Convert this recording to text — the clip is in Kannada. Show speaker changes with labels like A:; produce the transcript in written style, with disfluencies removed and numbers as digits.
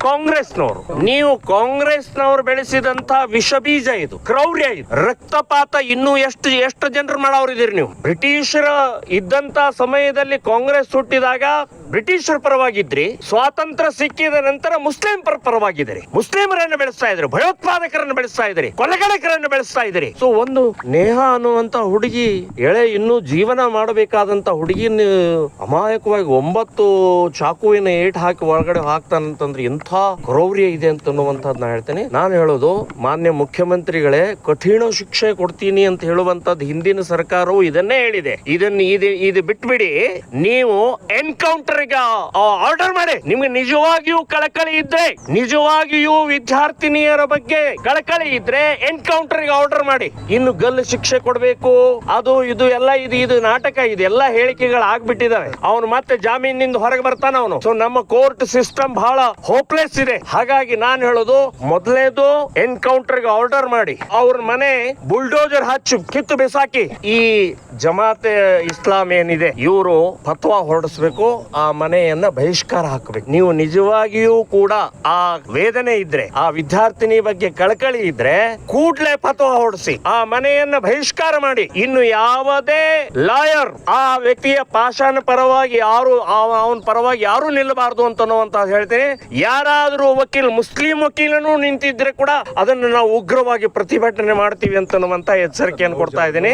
A: ಕಾಂಗ್ರೆಸ್ನವರು. ನೀವು ಕಾಂಗ್ರೆಸ್ನವರು ಬೆಳೆಸಿದಂತ ವಿಷ ಬೀಜ ಇದು, ಕ್ರೌರ್ಯ ಇದು, ರಕ್ತಪಾತ. ಇನ್ನೂ ಎಷ್ಟು ಜನರು ಮಾಡೋರಿದ್ದೀರಿ ನೀವು. ಬ್ರಿಟಿಷರ ಇದ್ದಂತ ಸಮಯದಲ್ಲಿ ಕಾಂಗ್ರೆಸ್ ಹುಟ್ಟಿದಾಗ ಬ್ರಿಟಿಷರ ಪರವಾಗಿದ್ರಿ, ಸ್ವಾತಂತ್ರ್ಯ ಸಿಕ್ಕಿದ ನಂತರ ಮುಸ್ಲಿಂ ಪರವಾಗಿದ್ರಿ. ಮುಸ್ಲಿಮರನ್ನು ಬೆಳೆಸ್ತಾ ಇದ್ರಿ, ಭಯೋತ್ಪಾದಕರನ್ನು ಬೆಳೆಸ್ತಾ ಇದ್ರಿ, ಕೊಲೆಗಡಕರನ್ನು ಬೆಳೆಸ್ತಾ ಇದ್ರಿ. ಸೊ ಒಂದು ನೇಹಾ ಅನ್ನುವಂತ ಹುಡುಗಿ ಇನ್ನೂ ಜೀವನ ಮಾಡಬೇಕಾದಂತ ಹುಡುಗಿನ ಅಮಾಯಕವಾಗಿ 9 ಚಾಕುವಿನ ಏಟ್ ಹಾಕಿ ಒಳಗಡೆ ಹಾಕ್ತಾನಂತಂದ್ರೆ ಎಂಥ ಕ್ರೌರ್ಯ ಇದೆ ಅಂತನ್ನುವಂಥದ್ದು ನಾ ಹೇಳ್ತೇನೆ. ನಾನು ಹೇಳೋದು, ಮಾನ್ಯ ಮುಖ್ಯಮಂತ್ರಿಗಳೇ, ಕಠಿಣ ಶಿಕ್ಷೆ ಕೊಡ್ತೀನಿ ಅಂತ ಹೇಳುವಂತದ್ದು ಹಿಂದಿನ ಸರ್ಕಾರವು ಇದನ್ನೇ ಹೇಳಿದೆ. ಇದು ಬಿಟ್ಬಿಡಿ, ನೀವು ಎನ್ಕೌಂಟರ್ ಆರ್ಡರ್ ಮಾಡಿ. ನಿಮ್ಗೆ ನಿಜವಾಗಿಯೂ ಕಳಕಳಿ ಇದ್ರೆ, ನಿಜವಾಗಿಯೂ ವಿದ್ಯಾರ್ಥಿನಿಯರ ಬಗ್ಗೆ ಕಳಕಳಿ ಇದ್ರೆ ಎನ್ಕೌಂಟರ್ ಆರ್ಡರ್ ಮಾಡಿ. ಇನ್ನು ಗಲ್ಲು ಶಿಕ್ಷೆ ಕೊಡ್ಬೇಕು, ಅದು ಇದು ಎಲ್ಲ ಇದು ನಾಟಕ, ಇದೆಲ್ಲ ಹೇಳಿಕೆಗಳು ಆಗ್ಬಿಟ್ಟಿದಾವೆ. ಅವನು ಮತ್ತೆ ಜಾಮೀನಿಂದ ಹೊರಗೆ ಬರ್ತಾನ ಅವನು. ಸೊ ನಮ್ಮ ಕೋರ್ಟ್ ಸಿಸ್ಟಮ್ ಬಹಳ ಹೋಪ್ಲೆಸ್ ಇದೆ. ಹಾಗಾಗಿ ನಾನು ಹೇಳೋದು, ಮೊದಲನೇದು ಎನ್ಕೌಂಟರ್ ಆರ್ಡರ್ ಮಾಡಿ, ಅವ್ರ ಮನೆ ಬುಲ್ಡೋಜರ್ ಹಚ್ಚಿ ಕಿತ್ತು ಬಿಸಾಕಿ. ಈ ಜಮಾತೆ ಇಸ್ಲಾಂ ಏನಿದೆ, ಇವರು ಫತ್ವಾ ಹೊರಡಿಸ್ಬೇಕು, ಆ ಮನೆಯನ್ನ ಬಹಿಷ್ಕಾರ ಹಾಕಬೇಕು. ನೀವು ನಿಜವಾಗಿಯೂ ಕೂಡ ಆ ವೇದನೆ ಇದ್ರೆ, ಆ ವಿದ್ಯಾರ್ಥಿನಿ ಬಗ್ಗೆ ಕಳಕಳಿ ಇದ್ರೆ, ಕೂಡ್ಲೆ ಫತ್ವಾ ಹೊರಡಿಸಿ, ಆ ಮನೆಯನ್ನ ಬಹಿಷ್ಕಾರ ಮಾಡಿ. ಇನ್ನು ಯಾವುದೇ ಲಾಯರ್ ಆ ವ್ಯಕ್ತಿಯ ಪಾಷಾಣ ಪರವಾಗಿ ಅವನ ಪರವಾಗಿ ಯಾರು ನಿಲ್ಲಬಾರದು ಅಂತ ಹೇಳ್ತೇನೆ. ಯಾರಾದ್ರೂ ಮುಸ್ಲಿಂ ವಕೀಲನು ನಿಂತಿದ್ರೆ ಕೂಡ ಅದನ್ನು ನಾವು ಉಗ್ರವಾಗಿ ಪ್ರತಿಭಟನೆ ಮಾಡ್ತೀವಿ ಅಂತನ್ನುವಂತ ಎಚ್ಚರಿಕೆಯನ್ನು ಕೊಡ್ತಾ ಇದ್ದೀನಿ.